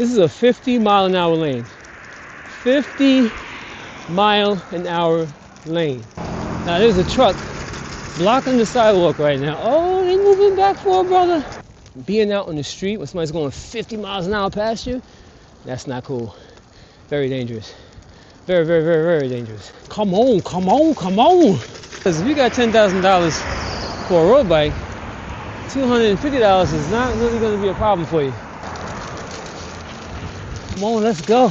This is a 50-mile-an-hour lane. 50-mile-an-hour lane. Now there's a truck blocking the sidewalk right now. Oh, they moving back for it, brother. Being out on the street when somebody's going 50 miles an hour past you, that's not cool. Very dangerous. Very, very, very, very dangerous. Come on, come on, come on. Because if you got $10,000 for a road bike, $250 is not really going to be a problem for you. Come on, let's go.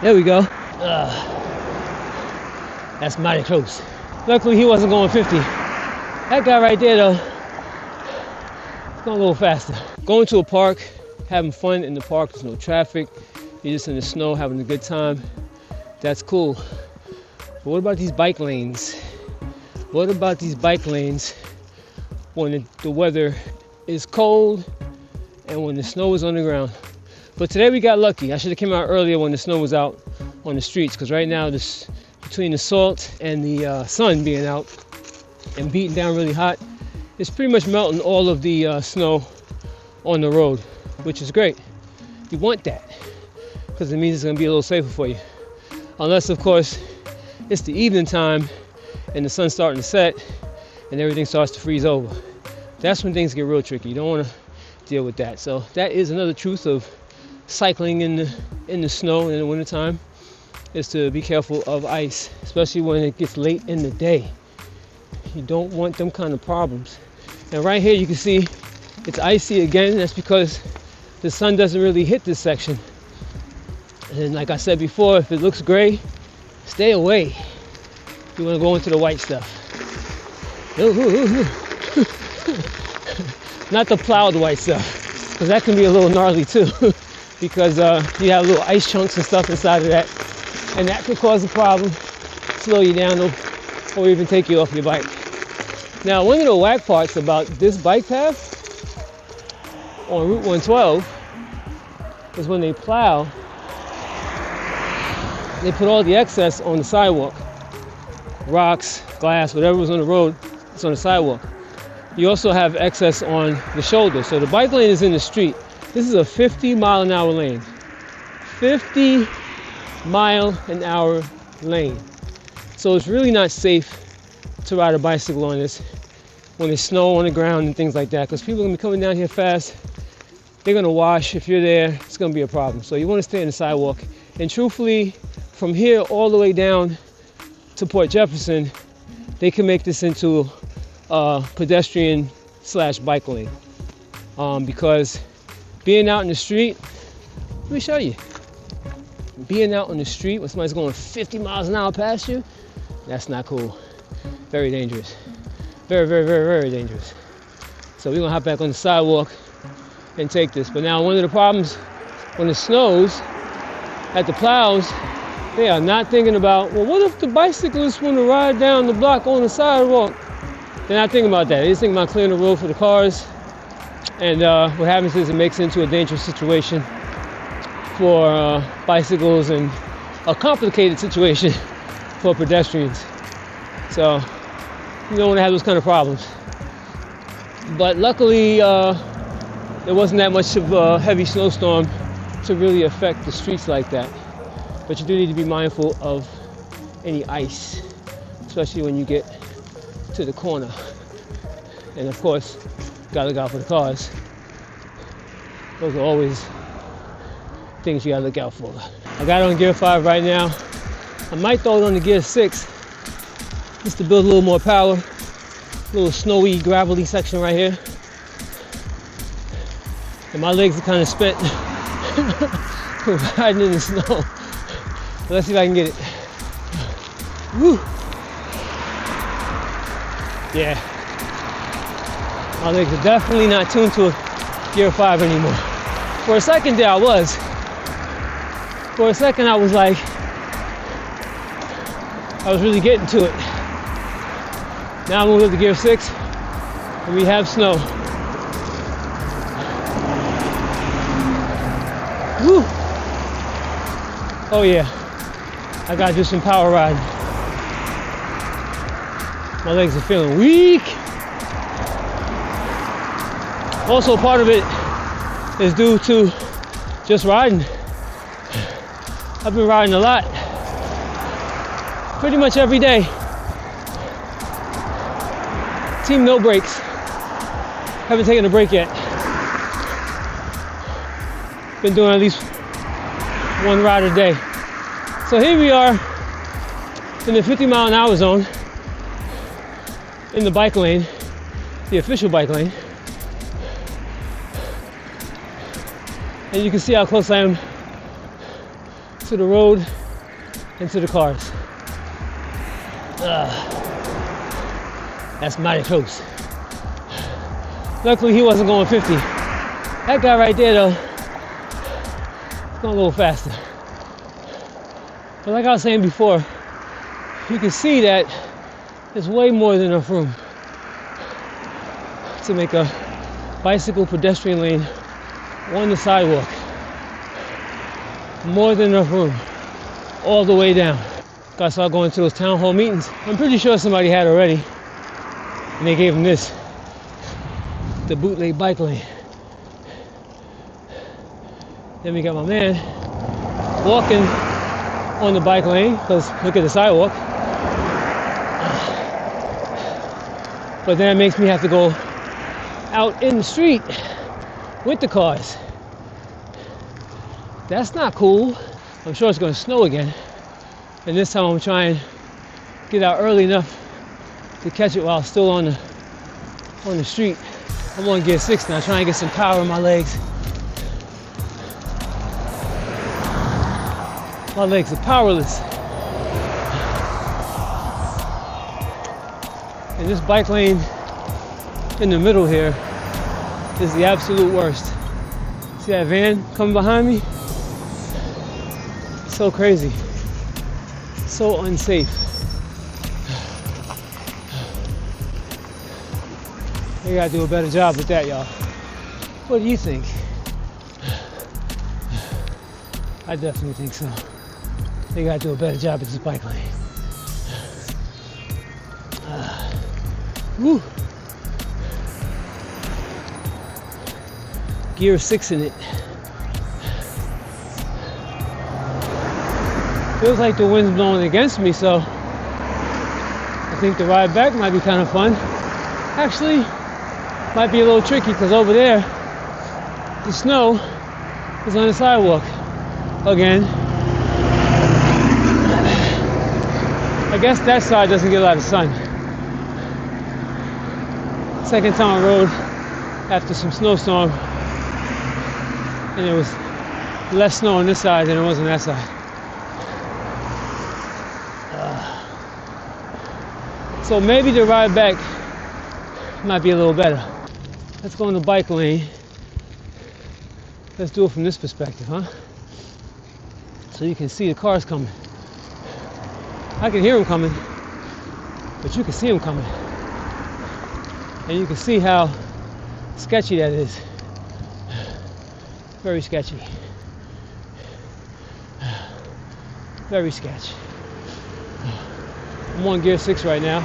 There we go. That's mighty close. Luckily, he wasn't going 50. That guy right there, though, he's going a little faster. Going to a park, having fun in the park. There's no traffic. You're just in the snow, having a good time. That's cool. But what about these bike lanes? What about these bike lanes when the weather is cold and when the snow is on the ground? But today we got lucky. I should have come out earlier when the snow was out on the streets, because right now between the salt and the sun being out and beating down really hot, it's pretty much melting all of the snow on the road, which is great. You want that, because it means it's going to be a little safer for you. Unless, of course, it's the evening time and the sun's starting to set and everything starts to freeze over. That's when things get real tricky. You don't want to deal with that. So that is another truth of cycling in the snow in the wintertime, is to be careful of ice, especially when it gets late in the day. You don't want them kind of problems. And right here you can see it's icy again. That's because the sun doesn't really hit this section. And like I said before, if it looks gray, stay away. You want to go into the white stuff. Not the plowed white stuff, because that can be a little gnarly too. Because you have little ice chunks and stuff inside of that, and that could cause a problem, slow you down, or even take you off your bike. Now, one of the whack parts about this bike path on Route 112 is when they plow, they put all the excess on the sidewalk. Rocks, glass, whatever was on the road, it's on the sidewalk. You also have excess on the shoulder. So the bike lane is in the street. This is a 50-mile-an-hour lane. 50-mile-an-hour lane. So it's really not safe to ride a bicycle on this when there's snow on the ground and things like that, because people are going to be coming down here fast. They're going to wash. If you're there, it's going to be a problem. So you want to stay on the sidewalk. And truthfully, from here all the way down to Port Jefferson, they can make this into a pedestrian/bike lane. Because being out in the street, let me show you. Being out on the street when somebody's going 50 miles an hour past you, that's not cool. Very dangerous. Very, very, very, very dangerous. So we're going to hop back on the sidewalk and take this. But now one of the problems when it snows at the plows, they are not thinking about, well, what if the bicyclists want to ride down the block on the sidewalk? They're not thinking about that. They're just thinking about clearing the road for the cars. And what happens is it makes it into a dangerous situation for bicycles and a complicated situation for pedestrians. So you don't want to have those kind of problems. But luckily, there wasn't that much of a heavy snowstorm to really affect the streets like that. But you do need to be mindful of any ice, especially when you get to the corner. And of course, gotta look out for the cars. Those are always things you gotta look out for. I got it on gear 5 right now. I might throw it on the gear 6 just to build a little more power. A little snowy, gravelly section right here. And my legs are kind of spent riding in the snow. So let's see if I can get it. Woo! Yeah. My legs are definitely not tuned to a gear 5 anymore. For a second there I was. For a second I was like, I was really getting to it. Now I'm moving up to gear 6 and we have snow. Woo! Oh yeah, I gotta do some power riding. My legs are feeling weak. Also, part of it is due to just riding. I've been riding a lot, pretty much every day. Team no breaks. Haven't taken a break yet. Been doing at least one ride a day. So here we are in the 50-mile-an-hour zone in the bike lane, the official bike lane. And you can see how close I am to the road and to the cars. That's mighty close. Luckily he wasn't going 50. That guy right there though, going a little faster. But like I was saying before, you can see that there's way more than enough room to make a bicycle pedestrian lane on the sidewalk. More than enough room all the way down. Gotta start going to those town hall meetings. I'm pretty sure somebody had already, and they gave them this, the bootleg bike lane. Then we got my man walking on the bike lane, because look at the sidewalk. But then it makes me have to go out in the street with the cars. That's not cool. I'm sure it's gonna snow again. And this time I'm trying to get out early enough to catch it while it's still on the street. I'm on gear 6 now, trying to get some power in my legs. My legs are powerless. And this bike lane in the middle here is the absolute worst. See that van coming behind me? So crazy. So unsafe. They gotta do a better job with that, y'all. What do you think? I definitely think so. They gotta do a better job at this bike lane. Woo. Gear 6 in it. Feels like the wind's blowing against me, so I think the ride back might be kind of fun. Actually, might be a little tricky because over there, the snow is on the sidewalk again. I guess that side doesn't get a lot of sun. Second time I rode after some snowstorm, and there was less snow on this side than it was on that side. So maybe the ride back might be a little better. Let's go in the bike lane. Let's do it from this perspective, huh? So you can see the cars coming. I can hear them coming, but you can see them coming. And you can see how sketchy that is. Very sketchy. Very sketchy. I'm on gear 6 right now.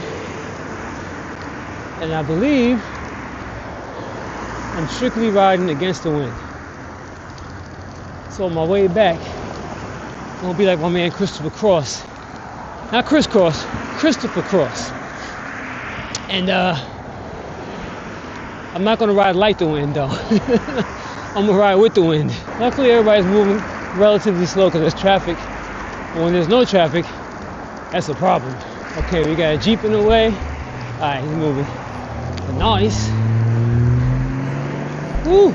And I believe I'm strictly riding against the wind. So on my way back, I'm gonna be like my man Christopher Cross. Not crisscross, Christopher Cross. And I'm not gonna ride like the wind though. I'm gonna ride with the wind. Luckily everybody's moving relatively slow because there's traffic. But when there's no traffic, that's a problem. Okay, we got a Jeep in the way. Alright, he's moving. Nice. Woo!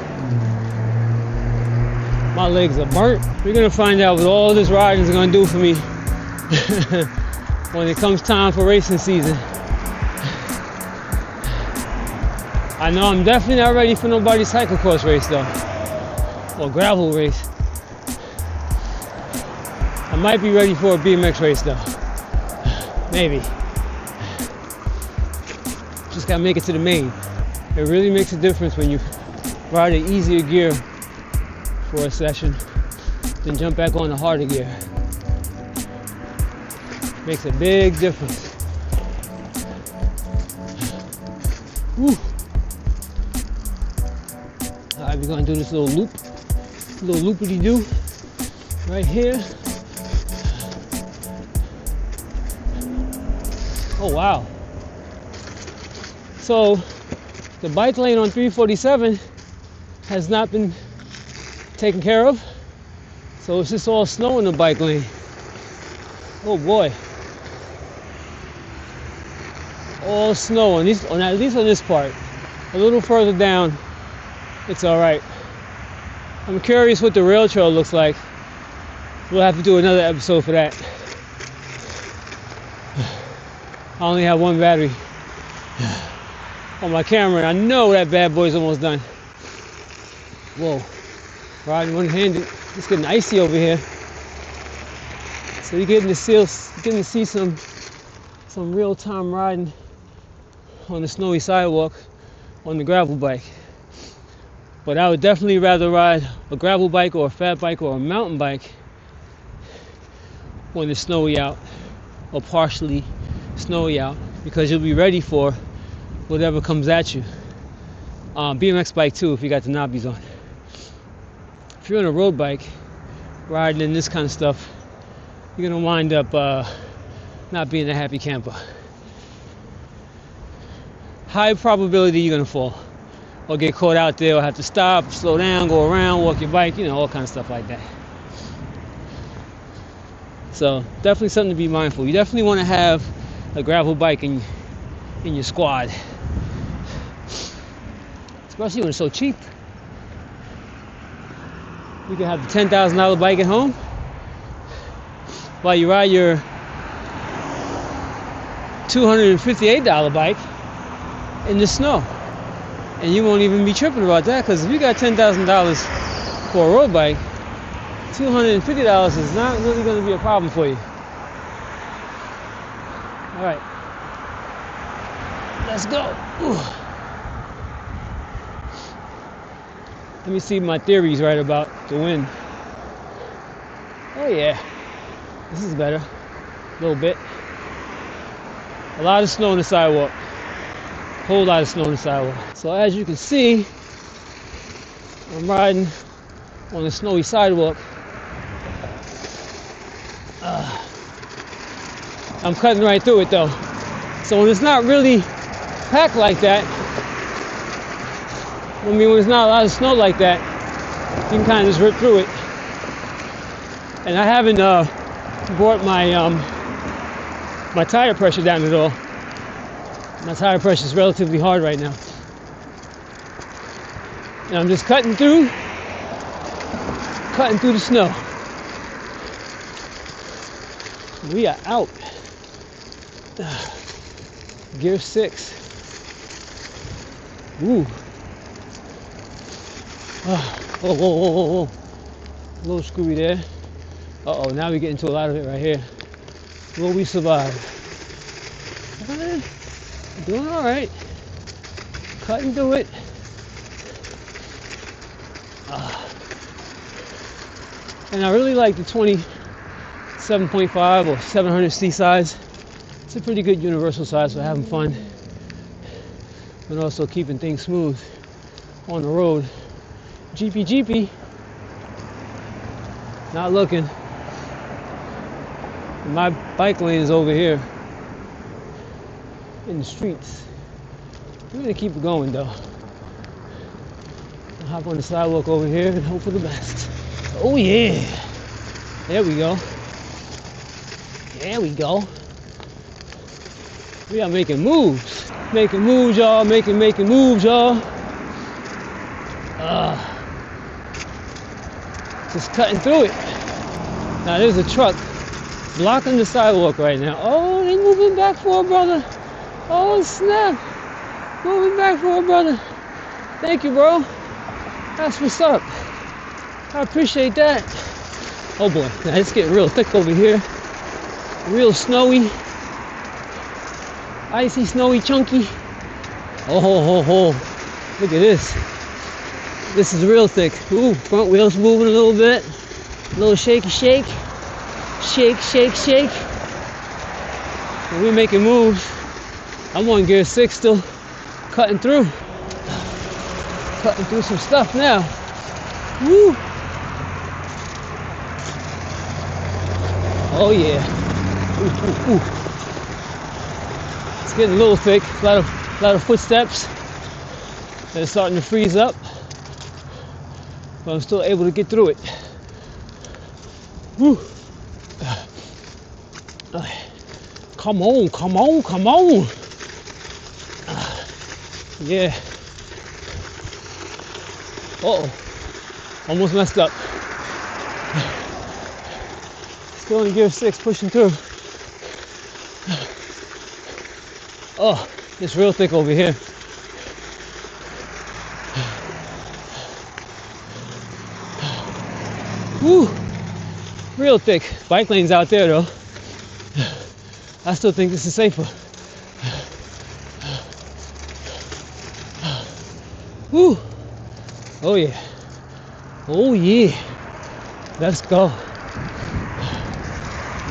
My legs are burnt. We're gonna find out what all this riding is gonna do for me when it comes time for racing season. I know I'm definitely not ready for nobody's cyclocross race though, or gravel race. I might be ready for a BMX race though, maybe. Just gotta make it to the main. It really makes a difference when you ride an easier gear for a session, then jump back on the harder gear. Makes a big difference. Woo. Alright, we're gonna do this little loop, little loopity-doo right here. Oh wow. So the bike lane on 347 has not been taken care of. So it's just all snow in the bike lane. Oh boy. All snow on these, at least on this part. A little further down, it's all right. I'm curious what the rail trail looks like. We'll have to do another episode for that. I only have one battery on my camera. I know that bad boy's almost done. Whoa, riding one-handed. It's getting icy over here. So you're getting to see some real-time riding on the snowy sidewalk on the gravel bike. But I would definitely rather ride a gravel bike or a fat bike or a mountain bike when it's snowy out or partially snowy out, because you'll be ready for whatever comes at you. BMX bike too, if you got the knobbies on. If you're on a road bike riding in this kind of stuff, you're gonna wind up not being a happy camper. High probability you're gonna fall or get caught out there or have to stop, slow down, go around, walk your bike, all kind of stuff like that. So definitely something to be mindful. You definitely want to have a gravel bike in your squad, especially when it's so cheap. You can have the $10,000 bike at home while you ride your $258 bike in the snow, and you won't even be tripping about that, because if you got $10,000 for a road bike, $250 is not really going to be a problem for you. All right, let's go. Ooh. Let me see if my theory's right about the wind. Oh yeah, this is better. A little bit. A lot of snow on the sidewalk. A whole lot of snow on the sidewalk. So as you can see, I'm riding on a snowy sidewalk. I'm cutting right through it though. So when it's not really packed like that, when there's not a lot of snow like that, you can kind of just rip through it. And I haven't brought my my tire pressure down at all. My tire pressure is relatively hard right now. And I'm just cutting through the snow. We are out. Gear 6. Ooh. Whoa. A little screwy there. Uh-oh, now we get into a lot of it right here. Will we survive? Doing all right. Cutting through it. And I really like the 27.5 or 700C size. It's a pretty good universal size for having fun, but also keeping things smooth on the road. Jeepy. Not looking. My bike lane is over here in the streets. We're gonna keep it going though. I'll hop on the sidewalk over here and hope for the best. Oh yeah. There we go. We are making moves. Making moves, y'all. Making moves, y'all. Just cutting through it. Now there's a truck blocking the sidewalk right now. Oh, they moving back for a brother. Oh snap. Moving back for a brother. Thank you, bro. That's what's up. I appreciate that. Oh boy, now it's getting real thick over here. Real snowy. Icy, snowy, chunky. Oh. Look at this. This is real thick. Ooh, front wheels moving a little bit. A little shaky shake. Shake. And we're making moves. I'm on gear 6 still, cutting through. Cutting through some stuff now. Woo! Oh yeah. Ooh, ooh, ooh. It's getting a little thick. A lot of footsteps. And it's starting to freeze up. But I'm still able to get through it. Woo! Come on, come on, come on! Yeah. Uh-oh. Almost messed up. Still in gear 6, pushing through. Oh, it's real thick over here. Woo! Real thick. Bike lanes out there though. I still think this is safer. Woo! Oh yeah. Oh yeah. Let's go.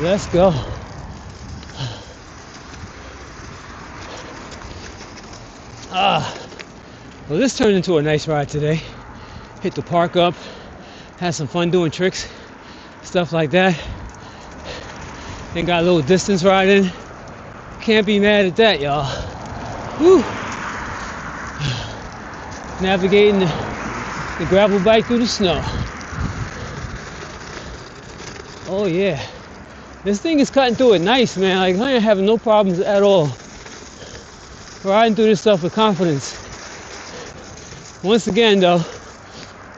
Let's go. Well, this turned into a nice ride today. Hit the park up, had some fun doing tricks, stuff like that. Then got a little distance riding. Can't be mad at that, y'all. Woo! Navigating the gravel bike through the snow. Oh yeah. This thing is cutting through it nice, man. Like, I ain't having no problems at all. Riding through this stuff with confidence. Once again, though,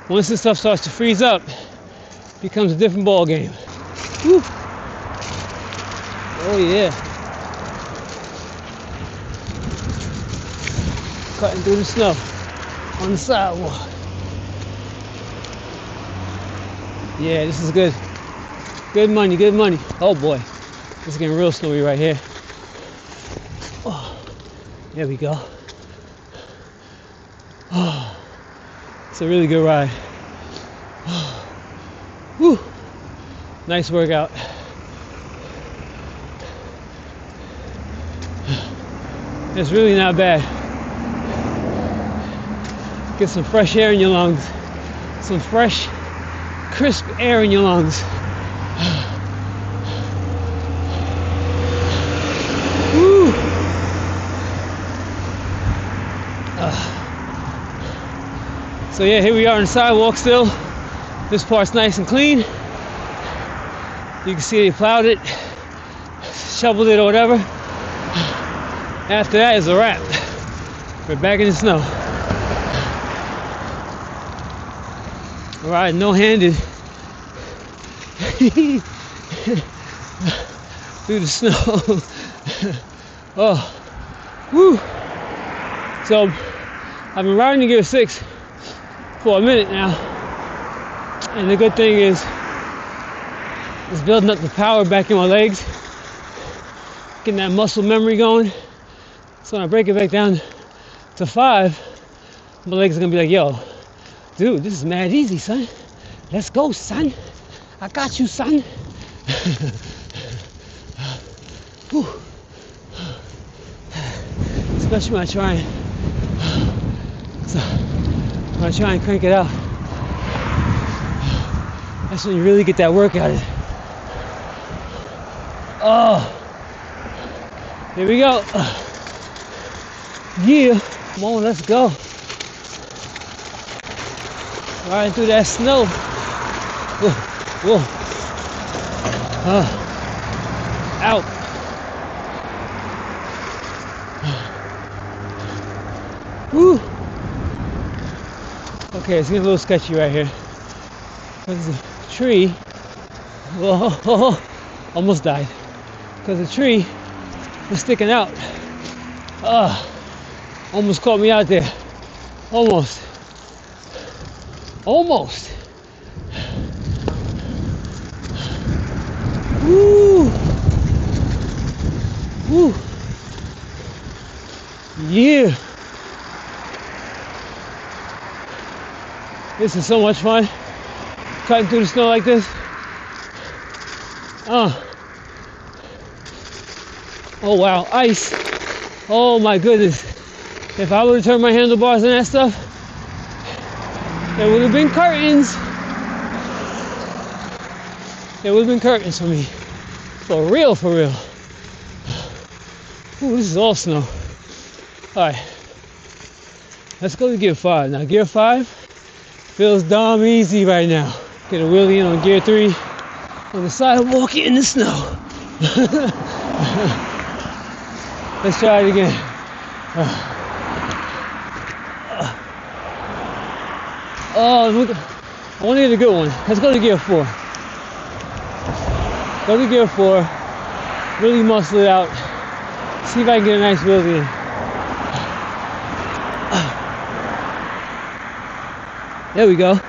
once this stuff starts to freeze up, it becomes a different ball game. Woo. Oh yeah. Cutting through the snow on the sidewalk. Yeah, this is good. Good money, good money. Oh boy, it's getting real snowy right here. Oh, there we go. Oh, it's a really good ride. Oh, whew. Nice workout. It's really not bad. Get some fresh air in your lungs. Some fresh, crisp air in your lungs. Woo! So yeah, here we are on the sidewalk still. This part's nice and clean. You can see they plowed it, shoveled it or whatever. After that is a wrap. We're back in the snow. Riding no-handed through the snow. Oh, woo! So I've been riding in gear 6 for a minute now, and the good thing is it's building up the power back in my legs, getting that muscle memory going. So when I break it back down to 5, my legs are gonna be like, yo, dude, this is mad easy, son. Let's go, son. I got you, son. Especially when I try and crank it out. That's when you really get that work out of it. Oh, here we go. Yeah, come on, let's go. Riding through that snow. Whoa, whoa. Out. Woo. Okay, it's getting a little sketchy right here. There's a tree. Whoa, almost died. Because the tree was sticking out. Almost caught me out there. Almost. Almost. Woo. Woo. Yeah. This is so much fun. Cutting through the snow like this. Oh wow, ice. Oh my goodness. If I would have turned my handlebars and that stuff, There would have been curtains. There would have been curtains for me. For real, for real. Ooh, this is all snow. Alright. Let's go to gear 5. Now gear 5 feels dumb easy right now. Get a wheelie in on gear 3 on the sidewalk in the snow. Let's try it again. Oh, look, I want to get a good one. Let's go to gear 4. Go to gear 4. Really muscle it out. See if I can get a nice wheelie in. There we go.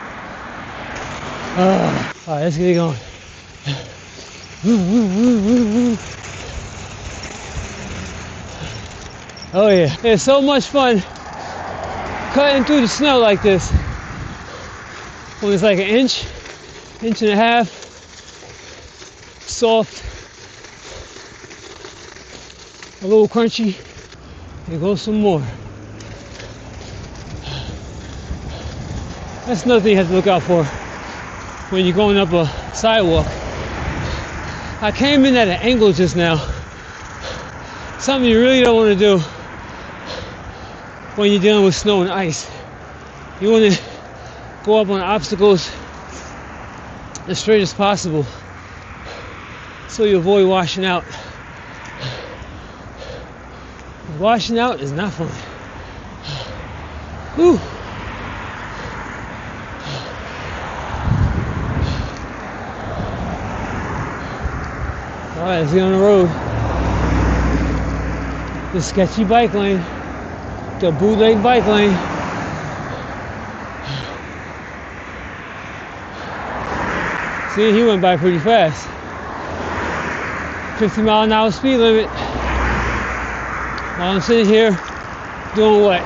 Alright, let's get it going. Oh yeah, it's so much fun cutting through the snow like this. When it's like an inch and a half, soft, a little crunchy, there goes some more. That's another thing you have to look out for when you're going up a sidewalk. I came in at an angle just now. Something you really don't want to do when you're dealing with snow and ice. You want to go up on obstacles as straight as possible so you avoid washing out. Washing out is not fun. Whew. Alright, let's get on the road. The sketchy bike lane. The bootleg bike lane. See, he went by pretty fast. 50-mile-an-hour speed limit. While I'm sitting here doing what?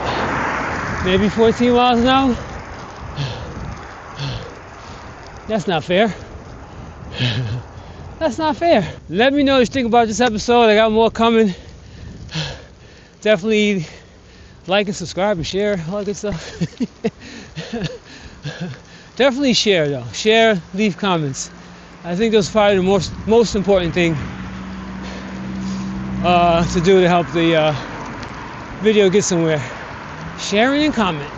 Maybe 14 miles an hour? That's not fair. That's not fair. Let me know what you think about this episode. I got more coming. Definitely like and subscribe and share, all that good stuff. Definitely share though. Share, leave comments. I think that's probably the most important thing to do to help the video get somewhere. Sharing and comment.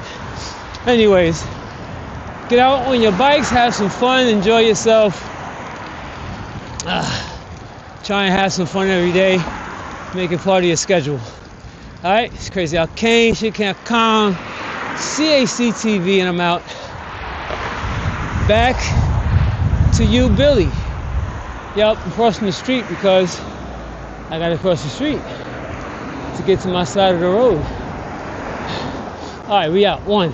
Anyways, get out on your bikes, have some fun, enjoy yourself. Try and have some fun every day. Make it part of your schedule. Alright, it's Crazy Al Kane, shitcan't.com, CACTV, and I'm out. Back to you, Billy. Yep, I'm crossing the street because I gotta cross the street to get to my side of the road. Alright, we out. 1.